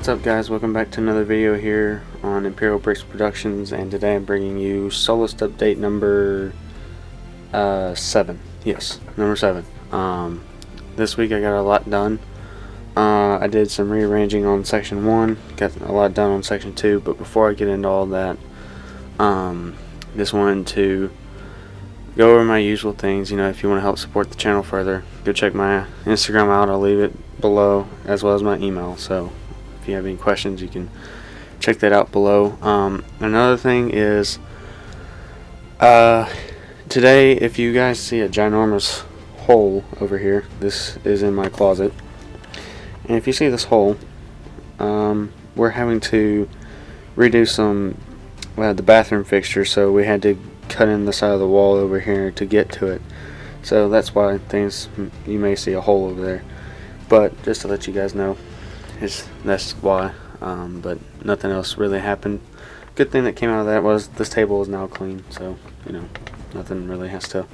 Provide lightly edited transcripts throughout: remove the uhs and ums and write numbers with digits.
What's up, guys? Welcome back to another video here on Imperial Bricks Productions, and today I'm bringing you Sullust update number 7. Yes, number 7. This week I got a lot done. I did some rearranging on section 1, got a lot done on section 2, but before I get into all that, just wanted to go over my usual things. You know, if you want to help support the channel further, go check my Instagram out. I'll leave it below, as well as my email, so if you have any questions you can check that out below. Another thing is, today, if you guys see a ginormous hole over here, this is in my closet, and if you see this hole, we're having to redo some the bathroom fixture, so we had to cut in the side of the wall over here to get to it. So that's why you may see a hole over there, but just to let you guys know, that's why. But nothing else really happened. Good thing that came out of that was this table is now clean, so you know, nothing really has to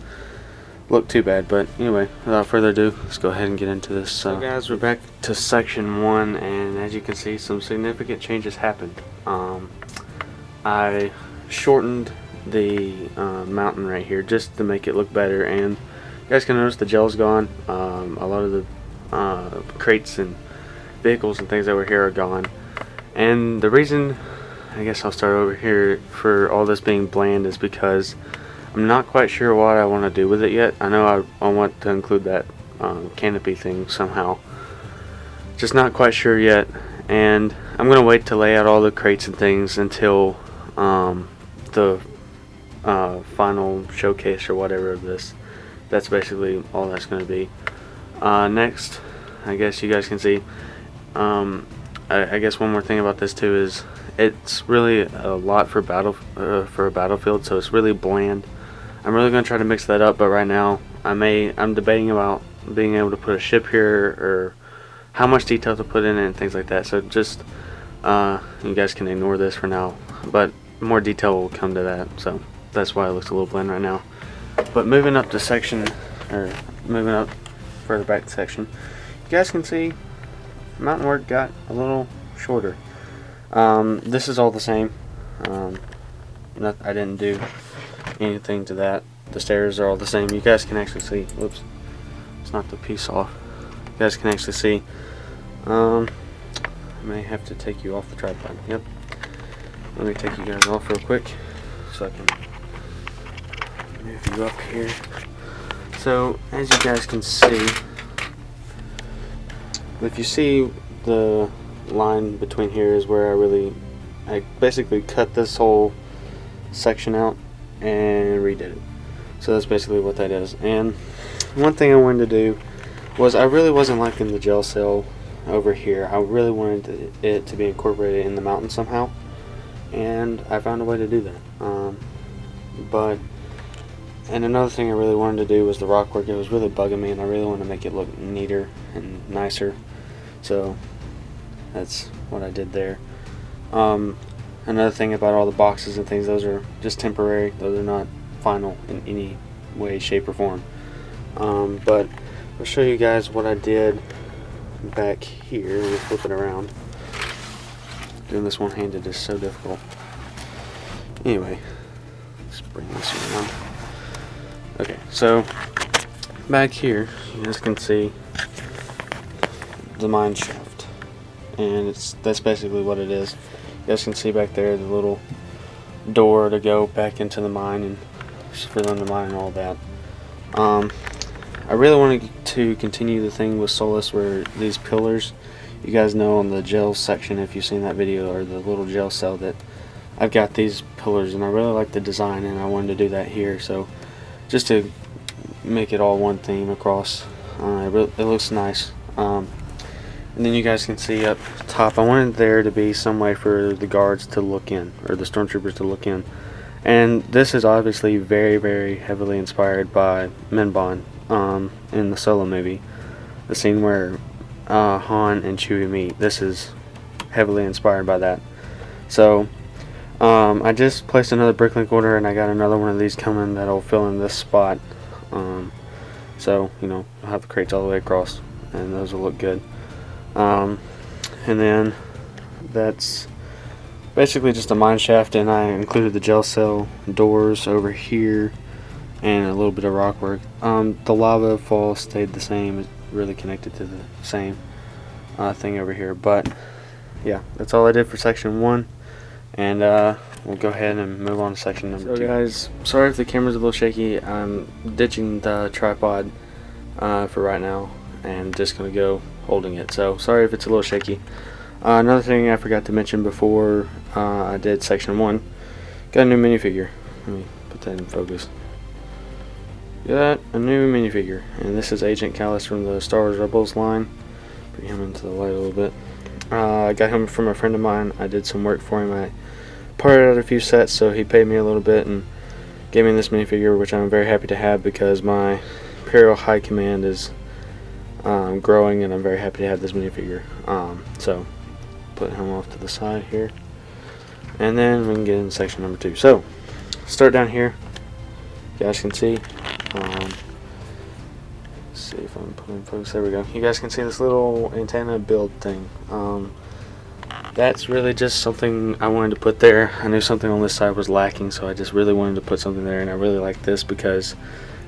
look too bad. But anyway, without further ado, let's go ahead and get into this. So guys, we're back to section 1, and as you can see, some significant changes happened. I shortened the mountain right here just to make it look better, and you guys can notice the gel's gone. A lot of the crates and vehicles and things that were here are gone, and the reason, I guess I'll start over here, for all this being bland is because I'm not quite sure what I want to do with it yet. I know I want to include that canopy thing somehow, just not quite sure yet, and I'm gonna wait to lay out all the crates and things until the final showcase or whatever of this. That's basically all that's going to be. Next, I guess you guys can see, I guess one more thing about this too is it's really a lot for a battlefield, so it's really bland. I'm really going to try to mix that up, but right now I'm debating about being able to put a ship here, or how much detail to put in it and things like that. So just you guys can ignore this for now, but more detail will come to that, so that's why it looks a little bland right now. But moving up to section, or moving up further back to section, you guys can see mountain work got a little shorter. This is all the same. I didn't do anything to that. The stairs are all the same. You guys can actually see, whoops, let's knock the piece off. You guys can actually see. I may have to take you off the tripod. Yep. Let me take you guys off real quick so I can move you up here. So as you guys can see, if you see the line between here is where I basically cut this whole section out and redid it. So that's basically what that is. And one thing I wanted to do was, I really wasn't liking the gel cell over here. I really wanted it to be incorporated in the mountain somehow, and I found a way to do that. And another thing I really wanted to do was the rock work. It was really bugging me, and I really wanted to make it look neater and nicer, so that's what I did there. Another thing about all the boxes and things, those are just temporary. Those are not final in any way, shape, or form. But I'll show you guys what I did back here. Let me flip it around. Doing this one-handed is so difficult. Anyway, let's bring this around. Okay, so back here, you guys can see the mine shaft, and that's basically what it is. You guys can see back there the little door to go back into the mine and for them to mine and all that. I really wanted to continue the thing with Sullust where these pillars, you guys know on the gel section, if you've seen that video, or the little gel cell, that I've got these pillars, and I really like the design, and I wanted to do that here. So just to make it all one theme across, it looks nice. And then you guys can see up top, I wanted there to be some way for the guards to look in, or the stormtroopers to look in. And this is obviously very, very heavily inspired by Minbon in the Solo movie. The scene where Han and Chewie meet, this is heavily inspired by that. So I just placed another bricklink order, and I got another one of these coming that'll fill in this spot. So you know, I'll have the crates all the way across, and those will look good. And then that's basically just a mine shaft, and I included the gel cell doors over here and a little bit of rock work. The lava fall stayed the same. It's really connected to the same thing over here. But yeah, that's all I did for section 1, and we'll go ahead and move on to section number 2. So guys, sorry if the camera's a little shaky. I'm ditching the tripod for right now and just gonna go holding it, so sorry if it's a little shaky. Another thing I forgot to mention before I did section 1, got a new minifigure. Let me put that in focus. Got a new minifigure, and this is Agent Callus from the Star Wars Rebels line. Bring him into the light a little bit. I got him from a friend of mine. I did some work for him. I parted out a few sets, so he paid me a little bit and gave me this minifigure, which I'm very happy to have because my Imperial High Command is growing, and I'm very happy to have this minifigure. So put him off to the side here, and then we can get into section number 2. So start down here. You guys can see. Let's see if I'm putting focus. There we go. You guys can see this little antenna build thing. That's really just something I wanted to put there. I knew something on this side was lacking, so I just really wanted to put something there, and I really like this because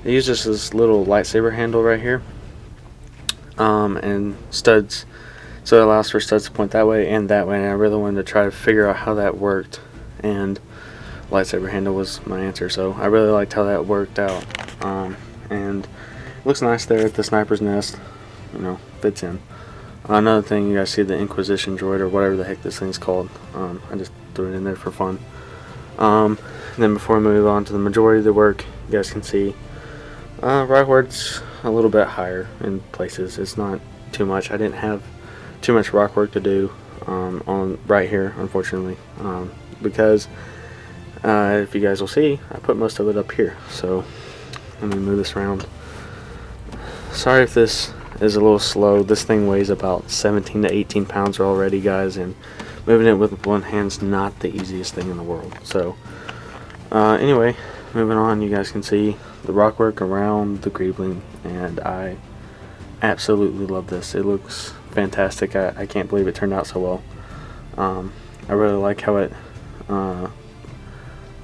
it uses this little lightsaber handle right here, and studs, so it allows for studs to point that way and that way, and I really wanted to try to figure out how that worked, and lightsaber handle was my answer, so I really liked how that worked out. And it looks nice there at the sniper's nest, you know, fits in. Another thing, you guys see the Inquisition droid, or whatever the heck this thing's called. I just threw it in there for fun. Then before we move on to the majority of the work, you guys can see rock work's a little bit higher in places. It's not too much. I didn't have too much rock work to do on right here, unfortunately, because if you guys will see, I put most of it up here. So let me move this around. Sorry if this is a little slow. This thing weighs about 17 to 18 pounds already, guys, and moving it with one hand's not the easiest thing in the world. So anyway, moving on, you guys can see the rock work around the greebling, and I absolutely love this. It looks fantastic. I can't believe it turned out so well. I really like how it I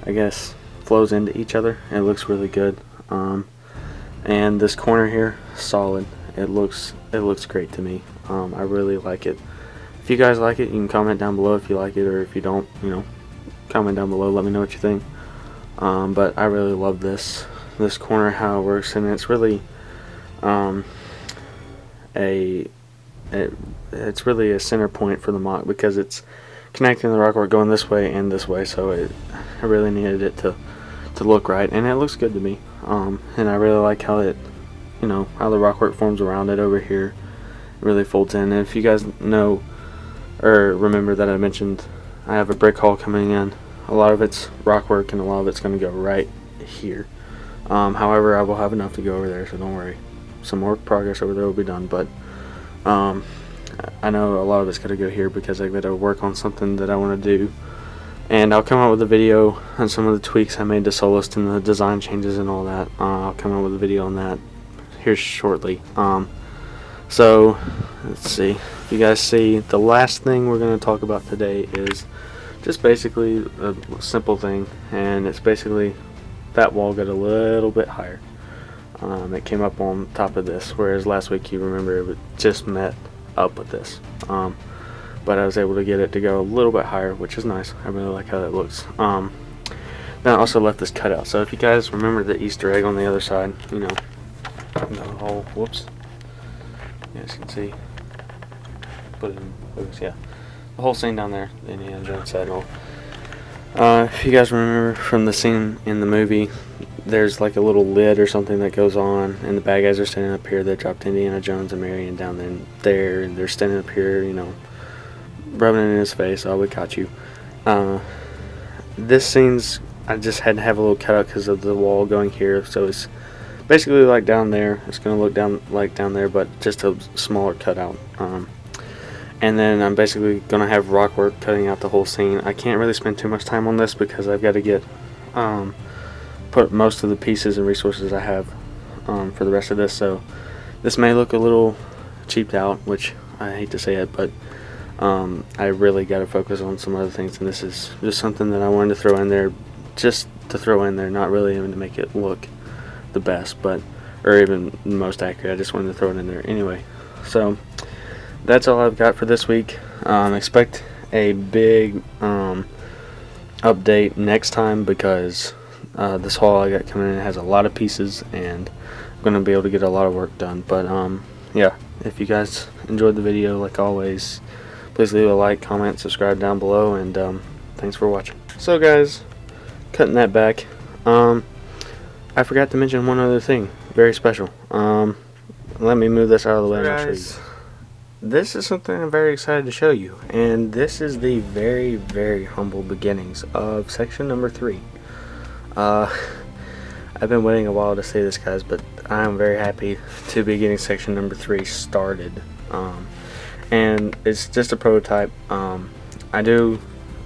guess flows into each other. It looks really good. And this corner here, solid. It looks great to me. I really like it. If you guys like it, you can comment down below if you like it, or if you don't, you know, comment down below, let me know what you think. But I really love this corner, how it works, and it's really it's really a center point for the MOC, because it's connecting the rockwork going this way and this way, so I really needed it to look right, and it looks good to me. And I really like how it, you know, how the rockwork forms around it over here. It really folds in. And if you guys know or remember that I mentioned I have a brick hall coming in, a lot of it's rockwork and a lot of it's going to go right here. However, I will have enough to go over there, so don't worry. Some more progress over there will be done, but I know a lot of it's going to go here because I've got to work on something that I want to do. And I'll come out with a video on some of the tweaks I made to Sullust and the design changes and all that. I'll come out with a video on that here shortly. So let's see. If you guys see, the last thing we're going to talk about today is just basically a simple thing, and it's basically that wall got a little bit higher. It came up on top of this, whereas last week, you remember, it just met up with this. But I was able to get it to go a little bit higher, which is nice. I really like how that looks. Then I also left this cut out. So if you guys remember the Easter egg on the other side, you know, the whole, whoops, you guys can see, put it in focus, yeah, the whole scene down there, the Indiana Jones side and all. If you guys remember from the scene in the movie, there's like a little lid or something that goes on, and the bad guys are standing up here. They dropped Indiana Jones and Marion down there, and they're standing up here, you know, rubbing it in his face. Oh, we caught you. This scene's, I just had to have a little cutout because of the wall going here, so it's basically like down there. It's going to look down there, but just a smaller cutout. And then I'm basically going to have rockwork cutting out the whole scene. I can't really spend too much time on this because I've got to get put most of the pieces and resources I have for the rest of this, so this may look a little cheaped out, which I hate to say it, but I really got to focus on some other things, and this is just something that I wanted to throw in there, just to throw in there, not really even to make it look the best, but or even the most accurate. I just wanted to throw it in there anyway. So that's all I've got for this week. Expect a big update next time, because this haul I got coming in has a lot of pieces, and I'm going to be able to get a lot of work done. But yeah, if you guys enjoyed the video, like always, please leave a like, comment, subscribe down below, and thanks for watching. So guys, cutting that back, I forgot to mention one other thing, very special. Let me move this out of the way and I'll show you. This is something I'm very excited to show you, and this is the very, very humble beginnings of section number 3. I've been waiting a while to say this, guys, but I'm very happy to be getting section number 3 started. And it's just a prototype. I do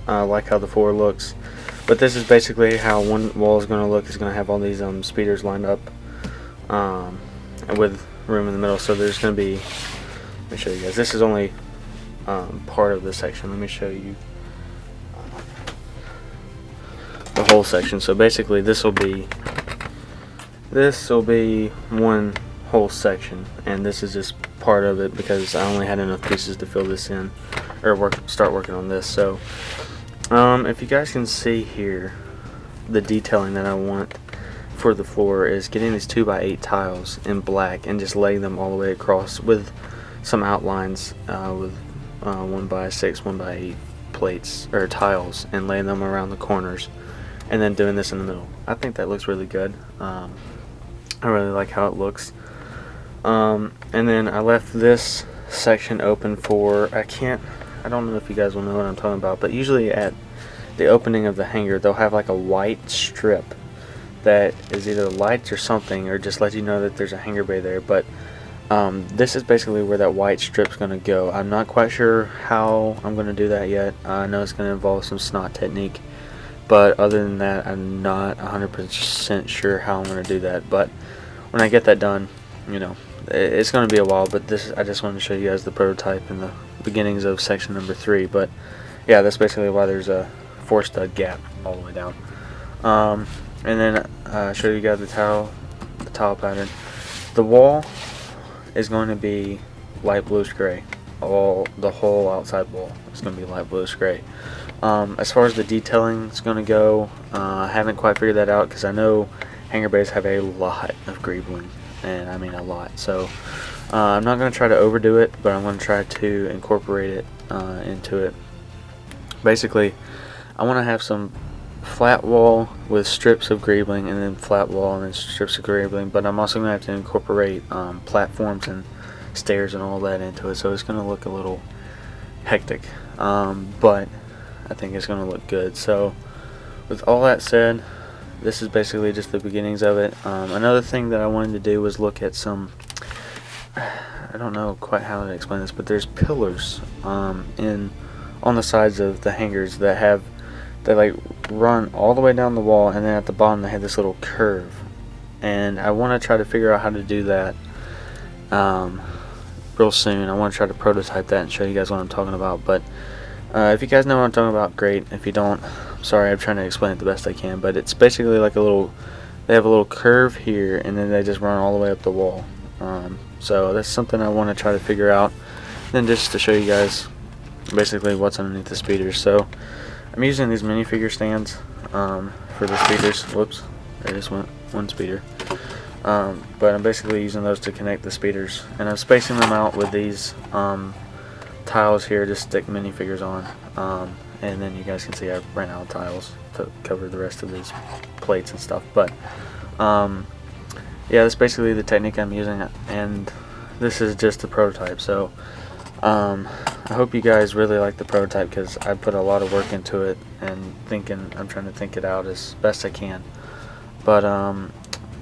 like how the floor looks, but this is basically how one wall is going to look. It's going to have all these speeders lined up with room in the middle. So there's going to be, let me show you guys, this is only part of the section. Let me show you the whole section. So basically this will be one whole section, and this is just part of it because I only had enough pieces to fill this in, or start working on this. So if you guys can see here, the detailing that I want for the floor is getting these 2x8 tiles in black and just laying them all the way across with some outlines with 1x6, 1x8 plates or tiles, and laying them around the corners, and then doing this in the middle. I think that looks really good. I really like how it looks. And then I left this section open for, I don't know if you guys will know what I'm talking about, but usually at the opening of the hanger they'll have like a white strip that is either lights or something, or just let you know that there's a hanger bay there. But this is basically where that white strip's going to go. I'm not quite sure how I'm going to do that yet. I know it's going to involve some snot technique, but other than that I'm not 100% sure how I'm going to do that. But when I get that done, you know, it's going to be a while. But this, I just wanted to show you guys the prototype and the beginnings of section number 3. But yeah, that's basically why there's a 4-stud gap all the way down. And then show you guys the tile pattern. The wall is going to be light bluish gray. The whole outside wall is going to be light bluish gray. As far as the detailing is going to go, I haven't quite figured that out, because I know hanger bays have a lot of greebling, and I mean a lot. So I'm not going to try to overdo it, but I'm going to try to incorporate it into it. Basically, I want to have some flat wall with strips of greebling, and then flat wall and then strips of greebling, but I'm also going to have to incorporate platforms and stairs and all that into it, so it's going to look a little hectic, but I think it's going to look good. So with all that said, this is basically just the beginnings of it. Another thing that I wanted to do was look at some, I don't know quite how to explain this, but there's pillars on the sides of the hangers that like run all the way down the wall, and then at the bottom they have this little curve, and I want to try to figure out how to do that real soon. I want to try to prototype that and show you guys what I'm talking about. But if you guys know what I'm talking about, great. If you don't, I'm sorry, I'm trying to explain it the best I can. But it's basically like they have a little curve here, and then they just run all the way up the wall. So that's something I want to try to figure out, and then just to show you guys basically what's underneath the speeders. So I'm using these minifigure stands for the speeders. Whoops, I just went one speeder. But I'm basically using those to connect the speeders, and I'm spacing them out with these tiles here to stick minifigures on. And then you guys can see I ran out of tiles to cover the rest of these plates and stuff. But yeah, that's basically the technique I'm using, and this is just a prototype. So I hope you guys really like the prototype, because I put a lot of work into it, and I'm trying to think it out as best I can. But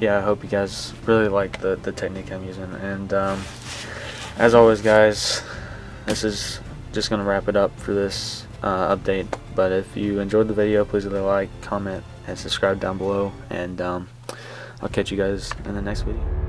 yeah, I hope you guys really like the technique I'm using. And as always, guys, this is just going to wrap it up for this update. But if you enjoyed the video, please leave a like, comment, and subscribe down below, and I'll catch you guys in the next video.